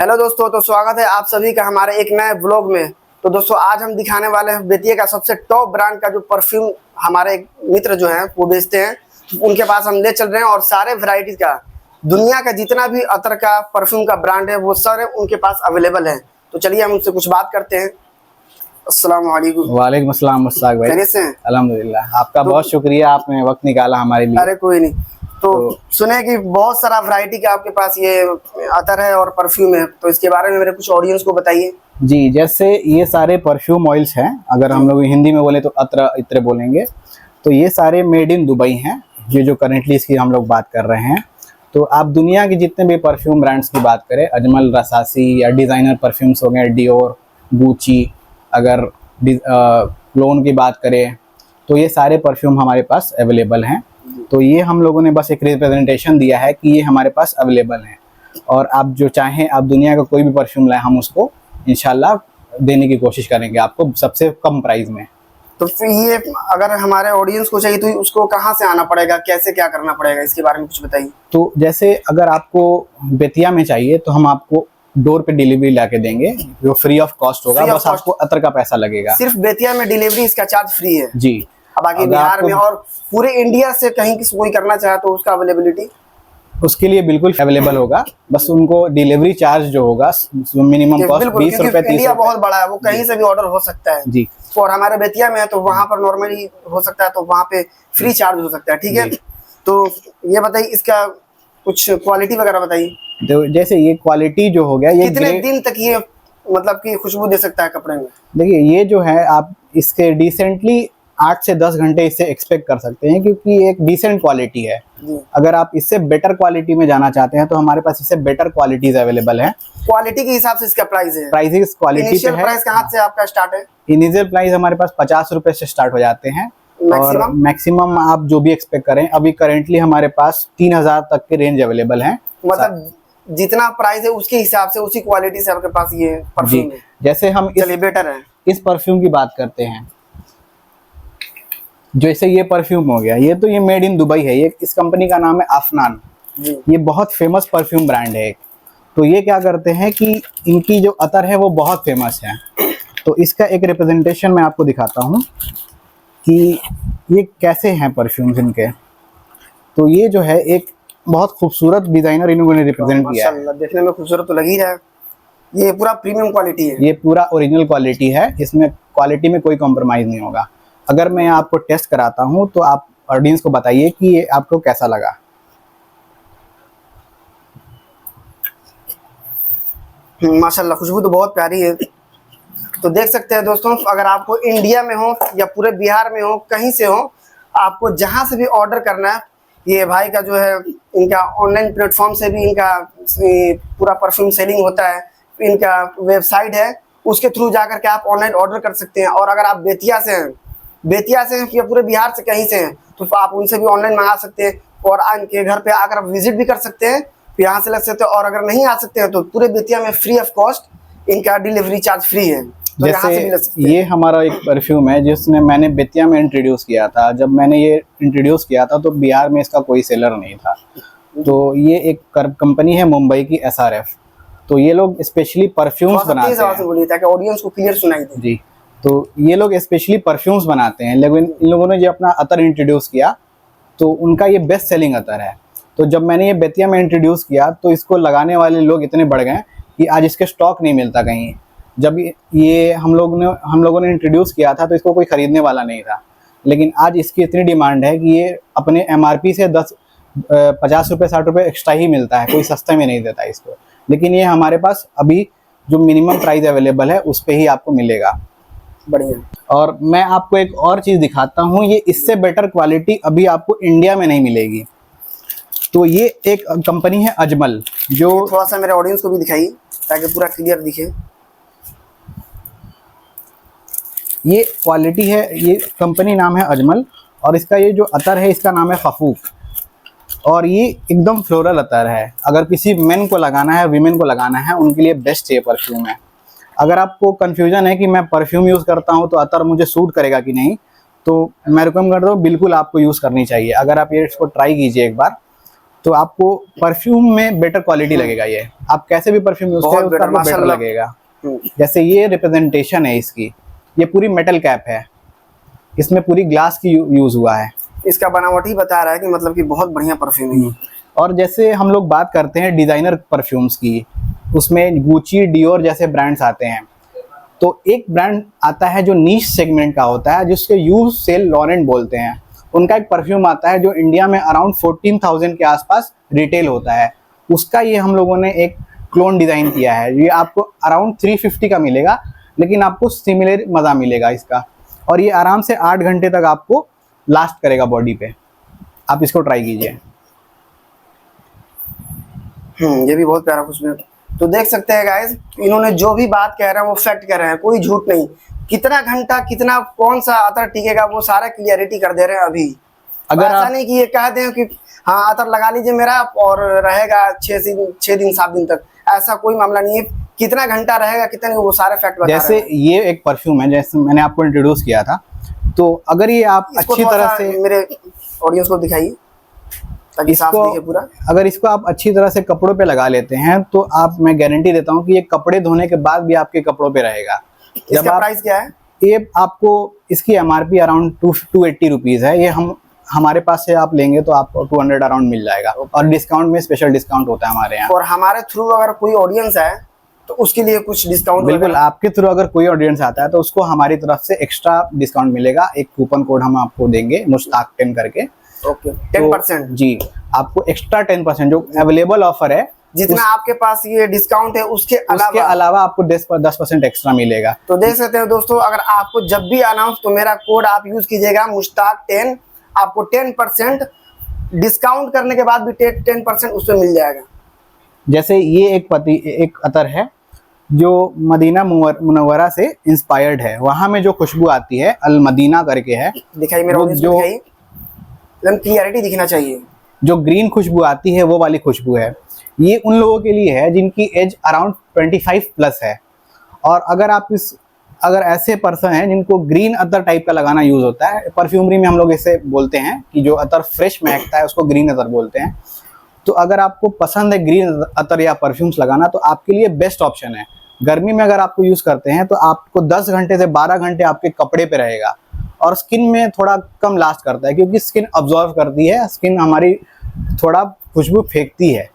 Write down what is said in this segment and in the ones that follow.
Hello दोस्तों, तो स्वागत है आप सभी का हमारे एक नए ब्लॉग में। तो दोस्तों आज हम दिखाने वाले हैं बेतिया का सबसे टॉप ब्रांड का जो परफ्यूम हमारे मित्र जो हैं वो बेचते हैं, उनके पास हम ले चल रहे हैं। और सारे वैरायटी का दुनिया का जितना भी अतर का परफ्यूम का ब्रांड है वो सारे उनके पास अवेलेबल है। तो चलिए हम उनसे कुछ बात करते हैं। अस्सलाम वालेकुम। वालेकुम अस्सलाम मुश्ताक भाई। खैरियत से हैं? अल्हम्दुलिल्लाह। आपका बहुत शुक्रिया, आपने वक्त निकाला हमारे लिए। अरे कोई नहीं। तो सुने कि बहुत सारा वैरायटी का आपके पास ये अतर है और परफ्यूम है, तो इसके बारे में मेरे कुछ ऑडियंस को बताइए। जी, जैसे ये सारे परफ्यूम ऑयल्स हैं, अगर हम लोग हिंदी में बोले तो अत्र इत्र बोलेंगे। तो ये सारे मेड इन दुबई हैं, ये जो करेंटली इसकी हम लोग बात कर रहे हैं। तो आप दुनिया के जितने भी परफ्यूम ब्रांड्स की बात करें, अजमल, रसासी या डिज़ाइनर परफ्यूम्स हो गए, डियोर, गुची, अगर क्लोन की बात करें तो ये सारे परफ्यूम हमारे पास अवेलेबल हैं। तो ये हम लोगों ने बस एक रिप्रेजेंटेशन दिया है कि ये हमारे पास अवेलेबल हैं, और आप जो चाहें आप दुनिया का कोई भी परफ्यूम लाएं, हम उसको इंशाल्लाह देने की कोशिश करेंगे आपको सबसे कम प्राइस में। तो फिर ये अगर हमारे ऑडियंस को चाहिए तो उसको कहाँ से आना पड़ेगा, कैसे क्या करना पड़ेगा, इसके बारे में कुछ बताइए। तो जैसे अगर आपको बेतिया में चाहिए तो हम आपको डोर पे डिलीवरी ला के देंगे, जो फ्री ऑफ कॉस्ट होगा, बस आपको अतर का पैसा लगेगा। सिर्फ बेतिया में डिलीवरी इसका चार्ज फ्री है जी। अब बाकी बिहार में और पूरे इंडिया से कहीं किसी कोई करना चाहे तो उसका अवेलेबिलिटी उसके लिए बिल्कुल अवेलेबल होगा, बस उनको डिलीवरी चार्ज जो होगा मिनिमम कॉस्ट 20 रुपए 30 इंडिया बहुत बड़ा है, वो कहीं से भी ऑर्डर हो सकता है जी। और हमारे बेतिया में है तो वहाँ पर नॉर्मली हो सकता है, तो वहाँ पे फ्री चार्ज हो सकता है। ठीक है, तो ये बताइए इसका कुछ क्वालिटी वगैरह बताइए। तो जैसे ये क्वालिटी जो हो गया, ये कितने दिन तक ये मतलब कि खुशबू दे सकता है कपड़े में? देखिए ये जो है आप इसके डिसेंटली 8 से 10 घंटे इससे एक्सपेक्ट कर सकते हैं, क्योंकि एक डिसेंट क्वालिटी है। अगर आप इससे बेटर क्वालिटी में जाना चाहते हैं तो हमारे पास इससे बेटर क्वालिटीज अवेलेबल है। क्वालिटी के हिसाब से इसका प्राइस है, प्राइसिंग क्वालिटी पे है। प्राइस कहाँ से आपका स्टार्ट है? इनिशियल प्राइस हमारे पास 50 रुपए से स्टार्ट हो जाते हैं, और मैक्सिमम आप जो भी एक्सपेक्ट करें। अभी करेंटली हमारे पास 3000 तक के रेंज अवेलेबल है। मतलब जितना प्राइस है उसके हिसाब से उसी क्वालिटी से आपके पास ये परफ्यूम है। जैसे हम बेटर है इस परफ्यूम की बात करते हैं, जैसे ये परफ्यूम हो गया, ये तो ये मेड इन दुबई है। ये इस कंपनी का नाम है अफनान। ये बहुत फेमस परफ्यूम ब्रांड है। तो ये क्या करते हैं कि इनकी जो अतर है वो बहुत फेमस है। तो इसका एक रिप्रेजेंटेशन मैं आपको दिखाता हूँ कि ये कैसे हैं परफ्यूम्स इनके। तो ये जो है एक बहुत खूबसूरत डिजाइनर इन्होंने रिप्रेजेंट किया है। देखने में खूबसूरत तो लग ही रहा है। ये पूरा प्रीमियम क्वालिटी है, ये पूरा ओरिजिनल क्वालिटी है, इसमें क्वालिटी में कोई कॉम्प्रोमाइज नहीं होगा। अगर मैं आपको टेस्ट कराता हूं तो आप ऑडियंस को बताइए कि ये आपको कैसा लगा। माशाल्लाह खुशबू तो बहुत प्यारी है। तो देख सकते हैं दोस्तों, अगर आपको इंडिया में हो या पूरे बिहार में हो, कहीं से हो, आपको जहां से भी ऑर्डर करना है, ये भाई का जो है इनका ऑनलाइन प्लेटफॉर्म से भी इनका पूरा परफ्यूम सेलिंग होता है। इनका वेबसाइट है, उसके थ्रू जाकर के आप ऑनलाइन ऑर्डर कर सकते हैं। और अगर आप बेतिया से हैं या पूरे बिहार से कहीं से हैं तो आप उनसे भी ऑनलाइन मंगा सकते हैं, और इनके घर पे आकर आप विजिट भी कर सकते हैं, तो यहाँ से लग सकते हैं। और अगर नहीं आ सकते हैं तो पूरे बेतिया में फ्री ऑफ कॉस्ट इनका डिलीवरी चार्ज फ्री है, तो यहाँ से भी ले सकते हैं। ये हमारा एक परफ्यूम है जिसने मैंने बेतिया में इंट्रोड्यूस किया था। जब मैंने ये इंट्रोड्यूस किया था तो बिहार में इसका कोई सेलर नहीं था। तो ये एक कंपनी है मुंबई की, SRF। तो ये लोग स्पेशली परफ्यूम्स बनाते हैं, ताकि ऑडियंस को क्लियर सुनाई दे। जी। तो ये लोग स्पेशली परफ्यूम्स बनाते हैं, लेकिन इन लोगों ने जो अपना अतर इंट्रोड्यूस किया तो उनका ये बेस्ट सेलिंग अतर है। तो जब मैंने ये बेतिया में इंट्रोड्यूस किया तो इसको लगाने वाले लोग इतने बढ़ गए कि आज इसके स्टॉक नहीं मिलता कहीं। जब ये हम लोगों ने इंट्रोड्यूस किया था तो इसको कोई ख़रीदने वाला नहीं था, लेकिन आज इसकी इतनी डिमांड है कि ये अपने MRP से 50 रुपये 60 रुपये एक्स्ट्रा ही मिलता है, कोई सस्ते में नहीं देता इसको। लेकिन ये हमारे पास अभी जो मिनिमम प्राइस अवेलेबल है उस पर ही आपको मिलेगा। बढ़िया। और मैं आपको एक और चीज़ दिखाता हूँ, ये इससे बेटर क्वालिटी अभी आपको इंडिया में नहीं मिलेगी। तो ये एक कंपनी है अजमल, जो थोड़ा सा मेरे ऑडियंस को भी दिखाइए ताकि पूरा क्लियर दिखे। ये क्वालिटी है, ये कंपनी नाम है अजमल, और इसका ये जो अतर है इसका नाम है खफूक, और ये एकदम फ्लोरल अतर है। अगर किसी मेन को लगाना है, वीमेन को लगाना है, उनके लिए बेस्ट ये परफ्यूम है। अगर आपको कन्फ्यूजन है कि मैं परफ्यूम यूज़ करता हूँ तो अतर मुझे सूट करेगा कि नहीं, तो मैं रिकमेंड करता हूँ बिल्कुल आपको यूज़ करनी चाहिए। अगर आप ये इसको ट्राई कीजिए एक बार, तो आपको परफ्यूम में बेटर क्वालिटी लगेगा। ये आप कैसे भी परफ्यूम यूज बहुत करें उसका better, आपको बेटर माशाल्लाह। लगेगा। जैसे ये रिप्रेजेंटेशन है इसकी, ये पूरी मेटल कैप है, इसमें पूरी ग्लास की यूज हुआ है। इसका बनावट ही बता रहा है कि मतलब कि बहुत बढ़िया परफ्यूम है। और जैसे हम लोग बात करते हैं डिजाइनर परफ्यूम्स की, उसमें गुची, डियोर जैसे ब्रांड्स आते हैं। तो एक ब्रांड आता है जो नीश सेगमेंट का होता है, जिसके यूज सेल लॉरेंट बोलते हैं। उनका एक परफ्यूम आता है जो इंडिया में अराउंड 14,000 के आसपास रिटेल होता है। उसका ये हम लोगों ने एक क्लोन डिजाइन किया है। ये आपको अराउंड 350 का मिलेगा, लेकिन आपको सिमिलर मजा मिलेगा इसका। और ये आराम से 8 घंटे तक आपको लास्ट करेगा बॉडी पे। आप इसको ट्राई कीजिए। ये भी बहुत प्यारा खुशबू है। तो देख सकते हैं गाइस, इन्होंने जो भी बात कह रहे हैं वो फैक्ट कह रहे हैं, कोई झूठ नहीं। कितना घंटा, कितना, कौन सा अतर टिकेगा, वो सारा क्लियरिटी कर दे रहे हैं अभी। अगर ऐसा आप नहीं कि ये कहते हैं कि हाँ अतर लगा लीजिए मेरा और रहेगा 6 दिन 7 दिन तक, ऐसा कोई मामला नहीं है। कितना घंटा रहेगा, कितने, वो सारे फैक्ट बता जैसे रहे हैं। ये एक परफ्यूम है, जैसे मैंने आपको इंट्रोड्यूस किया था, तो अगर ये आप इसको अच्छी थोड़ा तरह सा से मेरे ऑडियंस को दिखाइए ताकि साफ इसको, दिखे पूरा। अगर इसको आप अच्छी तरह से कपड़ों पे लगा लेते हैं तो आप, मैं गारंटी देता हूँ कि ये कपड़े धोने के बाद भी आपके कपड़ों पे रहेगा। इसका प्राइस क्या है? ये आपको, इसकी एमआरपी अराउंड 280 रुपीज़ है। ये हमारे पास से आप लेंगे तो आपको 200 अराउंड मिल जाएगा। और डिस्काउंट में स्पेशल डिस्काउंट होता है हमारे यहाँ। और हमारे थ्रू अगर कोई ऑडियंस है तो उसके लिए कुछ डिस्काउंट? बिल्कुल, आपके थ्रू अगर कोई ऑडियंस आता है तो उसको हमारी तरफ से एक्स्ट्रा डिस्काउंट मिलेगा। एक कूपन कोड हम आपको देंगे, मुश्ताक 10 करके। ओके, 10%? जी, आपको एक्स्ट्रा 10% जो अवेलेबल ऑफर है, जितना आपके पास ये डिस्काउंट है उसके अलावा आपको 10% एक्स्ट्रा मिलेगा। तो देख सकते हैं दोस्तों, अगर आपको जब भी अनाउंस, तो मेरा कोड आप यूज कीजिएगा मुश्ताक 10, आपको 10% डिस्काउंट करने के बाद भी 10% उसमें मिल जाएगा। जैसे ये एक अतर है जो मदीना मुनव्वरा से इंस्पायर्ड है। वहां में जो खुशबू आती है, अल मदीना करके है। दिखाइए मेरे ऑडियंस को, दिखाइए, एकदम क्लियरिटी दिखना चाहिए। जो ग्रीन खुशबू आती है वो वाली खुशबू है। ये उन लोगों के लिए है जिनकी एज अराउंड 25 प्लस है। और अगर ऐसे पर्सन हैं जिनको ग्रीन अतर टाइप का लगाना यूज होता है, परफ्यूमरी में हम लोग इसे बोलते हैं कि जो अतर फ्रेश महकता है उसको ग्रीन अतर बोलते हैं। तो अगर आपको पसंद है ग्रीन अतर या परफ्यूम्स लगाना, तो आपके लिए बेस्ट ऑप्शन है। गर्मी में अगर आपको यूज करते हैं तो आपको 10 घंटे से 12 घंटे आपके कपड़े पे रहेगा। और स्किन में थोड़ा कम लास्ट करता है, क्योंकि स्किन अब्जॉर्व करती है, स्किन हमारी थोड़ा खुशबू फेंकती है,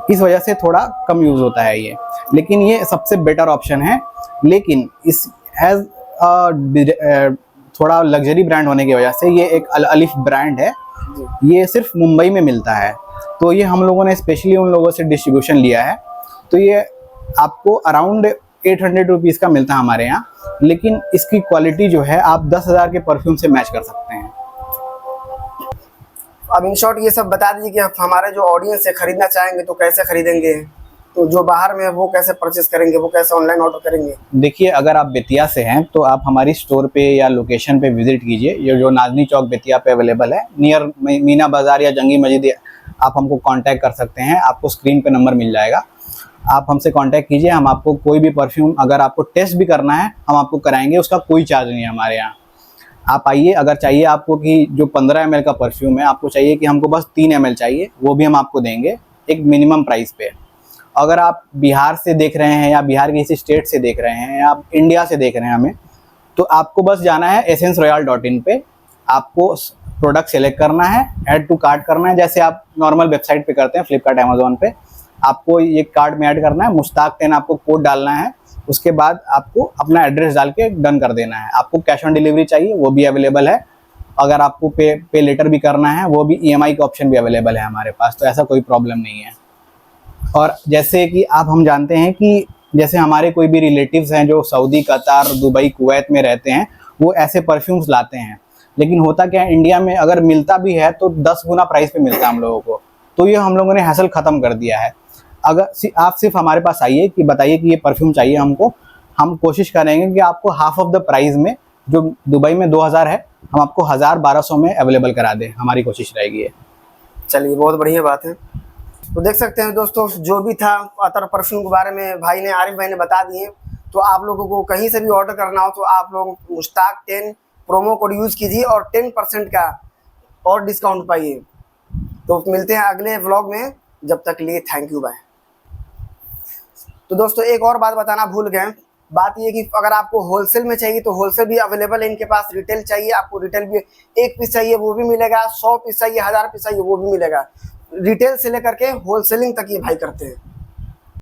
इस वजह से थोड़ा कम यूज होता है ये। लेकिन ये सबसे बेटर ऑप्शन है। लेकिन इस एज थोड़ा लग्जरी ब्रांड होने की वजह से ये एक अलिफ ब्रांड है। ये सिर्फ मुंबई में मिलता है, तो ये हम लोगों ने स्पेशली उन लोगों से डिस्ट्रीब्यूशन लिया है। तो ये आपको अराउंड 800 रुपीज़ का मिलता है हमारे यहाँ। लेकिन इसकी क्वालिटी जो है आप 10,000 के परफ्यूम से मैच कर सकते हैं। अब इन शॉर्ट ये सब बता दीजिए कि हमारे जो ऑडियंस है खरीदना चाहेंगे तो कैसे खरीदेंगे, तो जो बाहर में है वो कैसे परचेस करेंगे, वो कैसे ऑनलाइन ऑर्डर करेंगे? देखिए, अगर आप बेतिया से हैं तो आप हमारी स्टोर पे या लोकेशन पे विजिट कीजिए। ये जो नाजनी चौक बेतिया पे अवेलेबल है, नियर मीना बाजार या जंगी मस्जिद, आप हमको कांटेक्ट कर सकते हैं। आपको स्क्रीन पे नंबर मिल जाएगा, आप हमसे कांटेक्ट कीजिए। हम आपको कोई भी परफ्यूम, अगर आपको टेस्ट भी करना है, हम आपको कराएंगे। उसका कोई चार्ज नहीं है हमारे यहाँ। आप आइए। अगर चाहिए आपको कि जो 15 ml का परफ्यूम है, आपको चाहिए कि हमको बस 3 ml चाहिए, वो भी हम आपको देंगे एक मिनिमम प्राइस पे। अगर आप बिहार से देख रहे हैं या बिहार के किसी स्टेट से देख रहे हैं या आप इंडिया से देख रहे हैं हमें, तो आपको बस जाना है essenceroyal.in पे। आपको प्रोडक्ट सेलेक्ट करना है, ऐड टू कार्ट करना है, जैसे आप नॉर्मल वेबसाइट पे करते हैं फ्लिपकार्ट, अमेजोन पे। आपको ये कार्ट में ऐड करना है, मुश्ताक 10 आपको कोड डालना है। उसके बाद आपको अपना एड्रेस डाल के डन कर देना है। आपको कैश ऑन डिलीवरी चाहिए, वो भी अवेलेबल है। अगर आपको पे लेटर भी करना है, वो भी EMI का ऑप्शन भी अवेलेबल है हमारे पास, तो ऐसा कोई प्रॉब्लम नहीं है। और जैसे कि हम जानते हैं कि जैसे हमारे कोई भी रिलेटिव्स हैं जो सऊदी, कतार, दुबई, कुवैत में रहते हैं, वो ऐसे परफ्यूम्स लाते हैं। लेकिन होता क्या है, इंडिया में अगर मिलता भी है तो 10 गुना प्राइस पे मिलता है हम लोगों को। तो ये हम लोगों ने हैसल ख़त्म कर दिया है। अगर आप सिर्फ हमारे पास आइए कि बताइए कि ये परफ्यूम चाहिए हमको, हम कोशिश करेंगे कि आपको हाफ ऑफ द प्राइस में, जो दुबई में 2000 है, हम आपको 1000-1200 में अवेलेबल करा दें। हमारी कोशिश रहेगी। चलिए, बहुत बढ़िया बात है। तो देख सकते हैं दोस्तों, जो भी था अतर परफ्यूम के बारे में भाई ने, आरिफ भाई ने बता दिए। तो आप लोगों को कहीं से भी ऑर्डर करना हो तो आप लोग मुश्ताक 10 प्रोमो कोड यूज़ कीजिए और 10% का और डिस्काउंट पाइए। तो मिलते हैं अगले व्लॉग में, जब तक लिए थैंक यू, बाय। तो दोस्तों एक और बात बताना भूल गए, बात ये कि अगर आपको होलसेल में चाहिए तो होलसेल भी अवेलेबल है इनके पास। रिटेल चाहिए आपको, रिटेल भी 1 पीस चाहिए वो भी मिलेगा, 100 पीस चाहिए, 1000 पीस चाहिए वो भी मिलेगा। रिटेल से लेकर के होलसेलिंग तक ये भाई करते हैं।